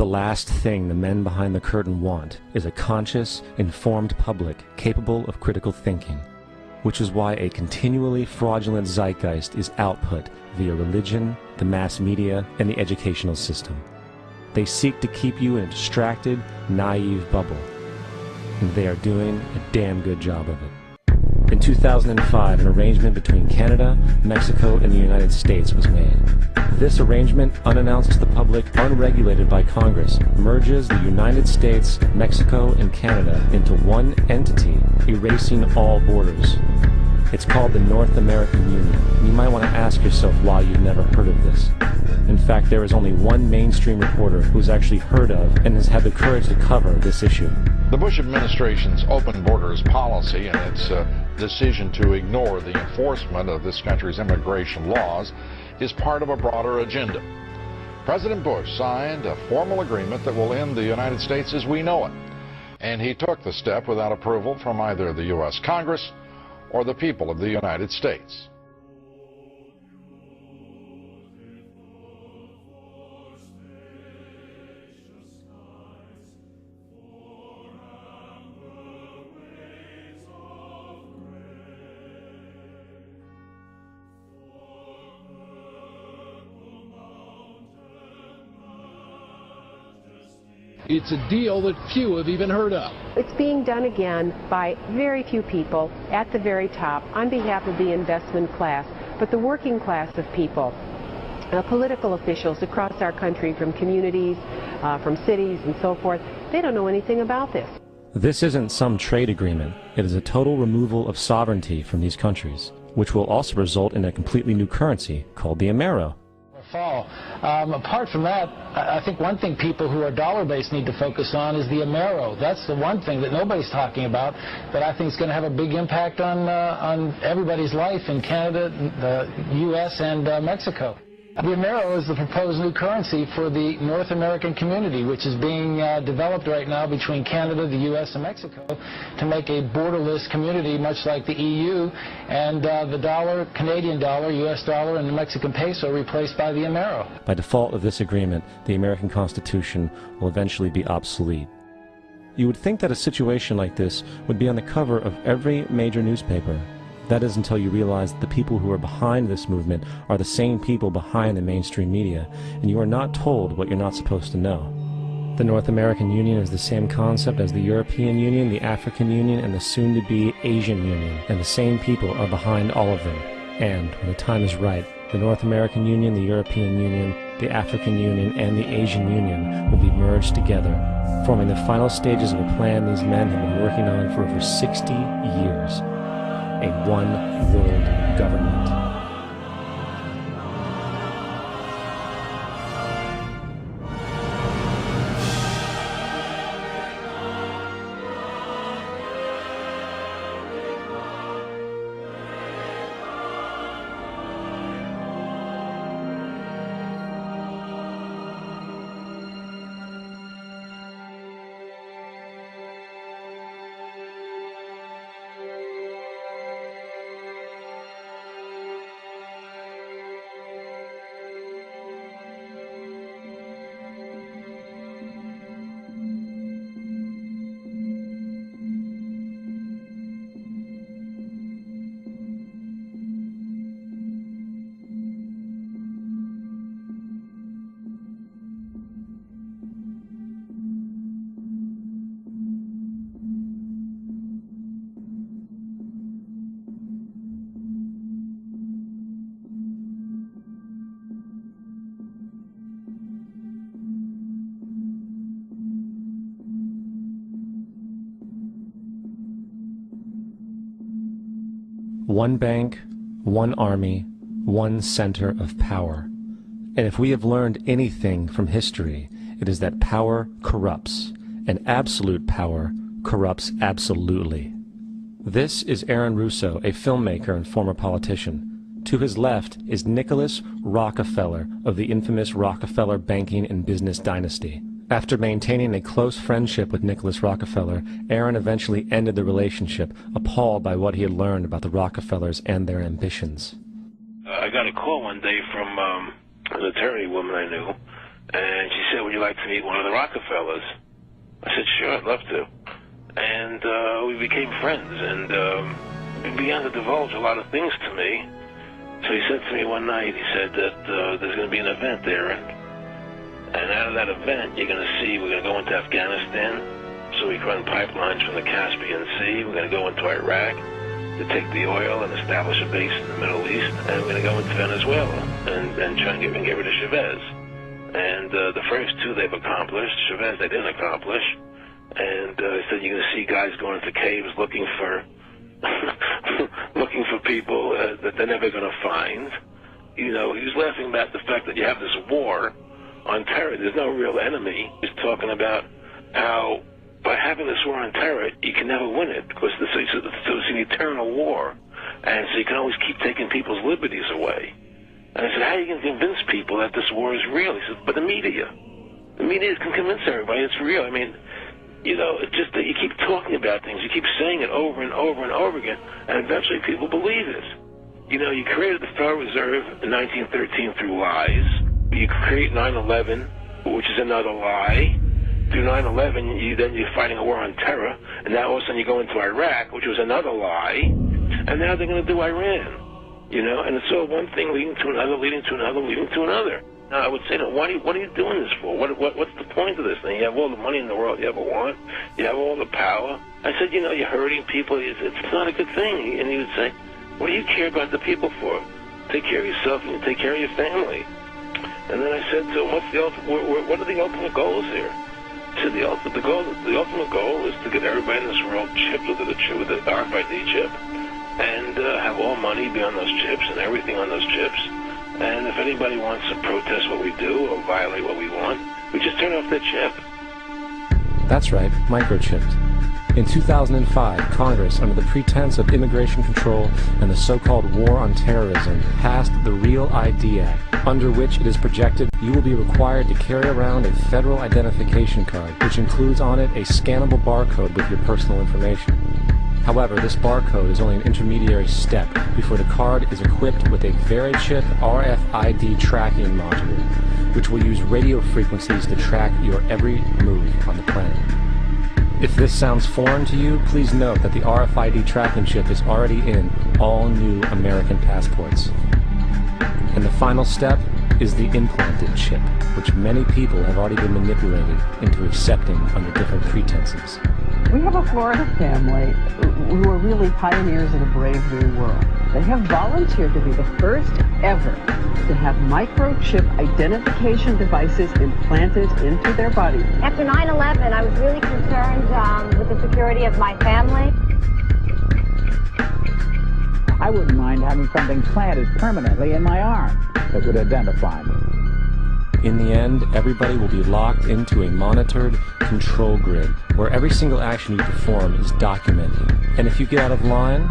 The last thing the men behind the curtain want is a conscious, informed public capable of critical thinking, which is why a continually fraudulent zeitgeist is output via religion, the mass media, and the educational system. They seek to keep you in a distracted, naive bubble, and they are doing a damn good job of it. In 2005, an arrangement between Canada, Mexico, and the United States was made. This arrangement, unannounced to the public, unregulated by Congress, merges the United States, Mexico, and Canada into one entity, erasing all borders. It's called the North American Union. You might want to ask yourself why you've never heard of this. In fact, there is only one mainstream reporter who's actually heard of and has had the courage to cover this issue. The Bush administration's open borders policy and its decision to ignore the enforcement of this country's immigration laws is part of a broader agenda. President Bush signed a formal agreement that will end the United States as we know it, and he took the step without approval from either the U.S. Congress or the people of the United States. It's a deal that few have even heard of. It's being done again by very few people at the very top on behalf of the investment class, but the working class of people, political officials across our country, from communities, from cities and so forth, they don't know anything about this. This isn't some trade agreement. It is a total removal of sovereignty from these countries, which will also result in a completely new currency called the Amero. Apart from that, I think one thing people who are dollar-based need to focus on is the Amero. That's the one thing that nobody's talking about that I think is going to have a big impact on everybody's life in Canada, the U.S., and Mexico. The Amero is the proposed new currency for the North American community, which is being developed right now between Canada, the U.S., and Mexico to make a borderless community, much like the EU, and the dollar, Canadian dollar, U.S. dollar, and the Mexican peso replaced by the Amero. By default of this agreement, the American Constitution will eventually be obsolete. You would think that a situation like this would be on the cover of every major newspaper. That is until you realize that the people who are behind this movement are the same people behind the mainstream media, and you are not told what you're not supposed to know. The North American Union is the same concept as the European Union, the African Union, and the soon-to-be Asian Union, and the same people are behind all of them. And, when the time is right, the North American Union, the European Union, the African Union, and the Asian Union will be merged together, forming the final stages of a plan these men have been working on for over 60 years. A one-world government. One bank, one army, one center of power. And if we have learned anything from history, it is that power corrupts, and absolute power corrupts absolutely. This is Aaron Russo, a filmmaker and former politician. To his left is Nicholas Rockefeller of the infamous Rockefeller banking and business dynasty. After maintaining a close friendship with Nicholas Rockefeller, Aaron eventually ended the relationship, appalled by what he had learned about the Rockefellers and their ambitions. I got a call one day from an attorney woman I knew, And she said, would you like to meet one of the Rockefellers? I said, sure, I'd love to. And we became friends, and he began to divulge a lot of things to me. So he said to me one night, he said that there's going to be an event there, and out of that event, you're going to see, we're going to go into Afghanistan, so we can run pipelines from the Caspian Sea. We're going to go into Iraq to take the oil and establish a base in the Middle East, and we're going to go into Venezuela and try and get rid of Chavez. And the first two they've accomplished. Chavez they didn't accomplish. And he said you're going to see guys going into caves looking for looking for people that they're never going to find. You know, he was laughing about the fact that you have this war on terror. There's no real enemy. He's talking about how by having this war on terror, you can never win it because it's an eternal war. And so you can always keep taking people's liberties away. And I said, how are you going to convince people that this war is real? He said, but the media can convince everybody it's real. I mean, you know, it's just that you keep talking about things, you keep saying it over and over and over again, and eventually people believe it. You know, you created the Federal Reserve in 1913 through lies. You create 9/11, which is another lie. Through 9/11, you're fighting a war on terror, and now all of a sudden you go into Iraq, which was another lie, and now they're going to do Iran. You know, and it's all one thing leading to another, leading to another, leading to another. Now, I would say, what are you doing this for? What's the point of this thing? You have all the money in the world you ever want. You have all the power. I said, you know, you're hurting people. It's not a good thing. And he would say, what do you care about the people for? Take care of yourself and you take care of your family. And then I said to him, what are the ultimate goals here? He said, the ultimate goal is to get everybody in this world chipped with the RFID chip and have all money be on those chips and everything on those chips. And if anybody wants to protest what we do or violate what we want, we just turn off their chip. That's right, microchipped. In 2005, Congress, under the pretense of immigration control and the so-called war on terrorism, passed the REAL ID Act, under which it is projected you will be required to carry around a federal identification card, which includes on it a scannable barcode with your personal information. However, this barcode is only an intermediary step before the card is equipped with a VeriChip RFID tracking module, which will use radio frequencies to track your every move on the planet. If this sounds foreign to you, please note that the RFID tracking chip is already in all new American passports. And the final step is the implanted chip, which many people have already been manipulated into accepting under different pretenses. We have a Florida family who are really pioneers of the brave new world. They have volunteered to be the first ever to have microchip identification devices implanted into their body. After 9/11, I was really concerned with the security of my family. I wouldn't mind having something planted permanently in my arm that would identify me. In the end, everybody will be locked into a monitored control grid where every single action you perform is documented. And if you get out of line,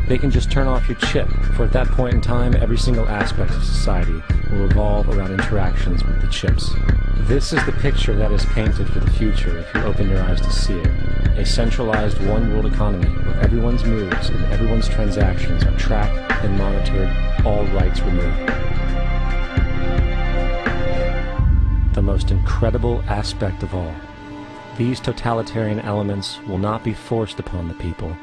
they can just turn off your chip, for at that point in time, every single aspect of society will revolve around interactions with the chips. This is the picture that is painted for the future if you open your eyes to see it. A centralized one-world economy where everyone's moves and everyone's transactions are tracked and monitored, all rights removed. The most incredible aspect of all. These totalitarian elements will not be forced upon the people.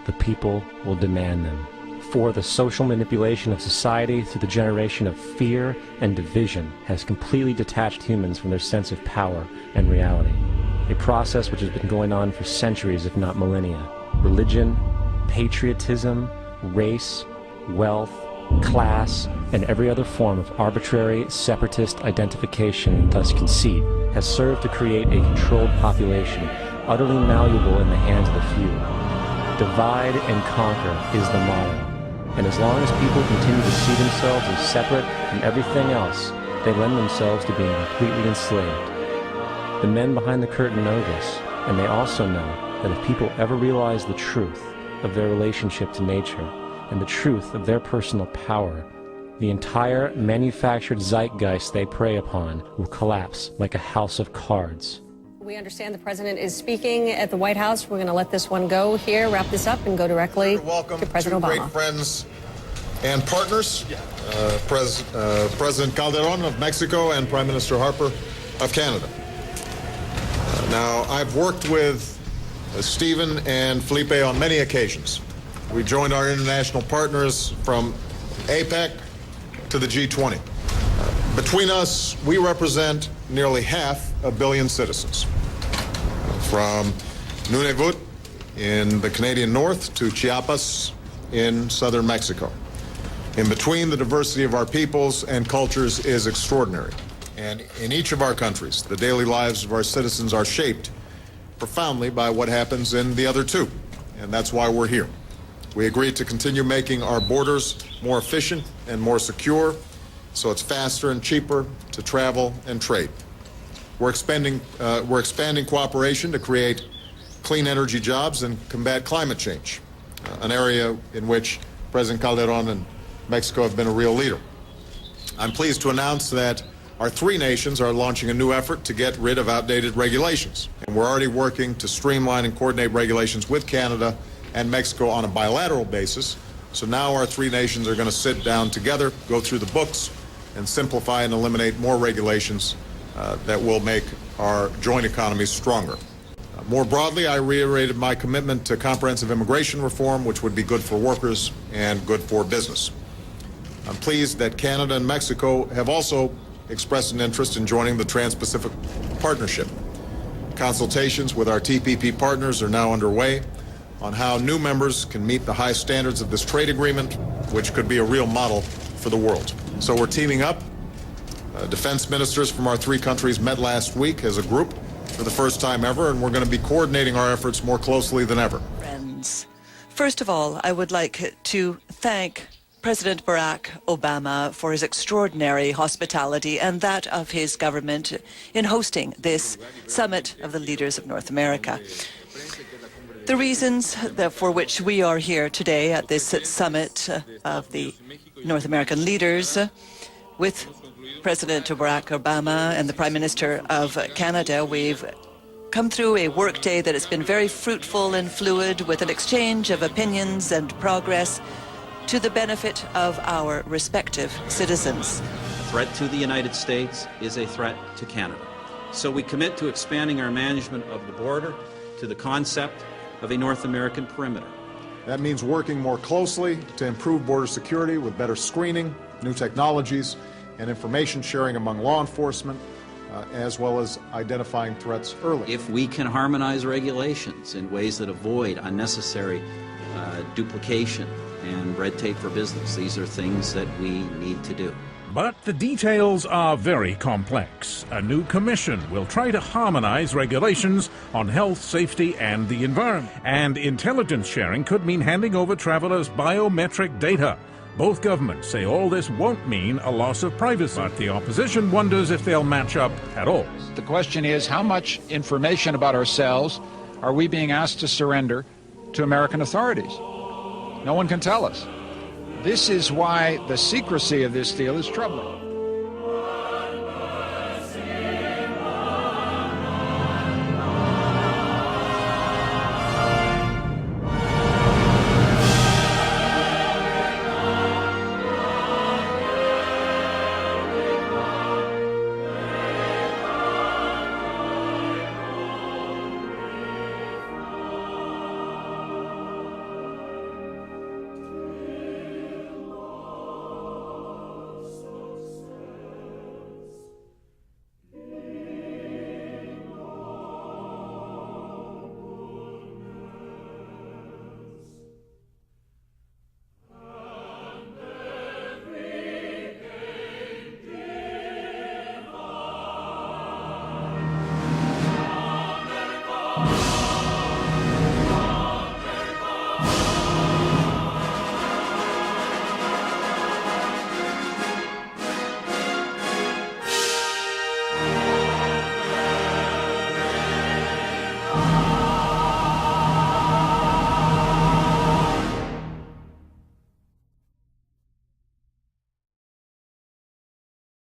The people will demand them. For the social manipulation of society through the generation of fear and division has completely detached humans from their sense of power and reality. A process which has been going on for centuries, if not millennia. Religion, patriotism, race, wealth, class, and every other form of arbitrary, separatist identification and thus conceit has served to create a controlled population, utterly malleable in the hands of the few. Divide and conquer is the motto, and as long as people continue to see themselves as separate from everything else, they lend themselves to being completely enslaved. The men behind the curtain know this, and they also know that if people ever realize the truth of their relationship to nature, and the truth of their personal power, the entire manufactured zeitgeist they prey upon will collapse like a house of cards. We understand the president is speaking at the White House. We're going to let this one go here, wrap this up, and go directly to President Obama. Great friends and partners, President Calderon of Mexico and Prime Minister Harper of Canada. Now, I've worked with Stephen and Felipe on many occasions. We joined our international partners from APEC to the G20. Between us, we represent nearly 500 million citizens. From Nunavut in the Canadian North to Chiapas in southern Mexico. In between, the diversity of our peoples and cultures is extraordinary. And in each of our countries, the daily lives of our citizens are shaped profoundly by what happens in the other two. And that's why we're here. We agreed to continue making our borders more efficient and more secure, so it's faster and cheaper to travel and trade. We're expanding cooperation to create clean energy jobs and combat climate change, an area in which President Calderon and Mexico have been a real leader. I'm pleased to announce that our three nations are launching a new effort to get rid of outdated regulations. And we're already working to streamline and coordinate regulations with Canada and Mexico on a bilateral basis. So now our three nations are going to sit down together, go through the books, and simplify and eliminate more regulations that will make our joint economies stronger. More broadly, I reiterated my commitment to comprehensive immigration reform, which would be good for workers and good for business. I'm pleased that Canada and Mexico have also expressed an interest in joining the Trans-Pacific Partnership. Consultations with our TPP partners are now underway on how new members can meet the high standards of this trade agreement, which could be a real model for the world. So we're teaming up. Defense ministers from our three countries met last week as a group for the first time ever, and we're going to be coordinating our efforts more closely than ever. Friends, first of all, I would like to thank President Barack Obama for his extraordinary hospitality and that of his government in hosting this summit of the leaders of North America. The reasons for which we are here today at this summit of the North American leaders with President Barack Obama and the Prime Minister of Canada, we've come through a workday that has been very fruitful and fluid with an exchange of opinions and progress to the benefit of our respective citizens. A threat to the United States is a threat to Canada. So we commit to expanding our management of the border to the concept of a North American perimeter. That means working more closely to improve border security with better screening, new technologies, and information sharing among law enforcement, as well as identifying threats early. If we can harmonize regulations in ways that avoid unnecessary duplication and red tape for business, these are things that we need to do. But the details are very complex. A new commission will try to harmonize regulations on health, safety, and the environment. And intelligence sharing could mean handing over travelers' biometric data. Both governments say all this won't mean a loss of privacy, but the opposition wonders if they'll match up at all. The question is, how much information about ourselves are we being asked to surrender to American authorities? No one can tell us. This is why the secrecy of this deal is troubling.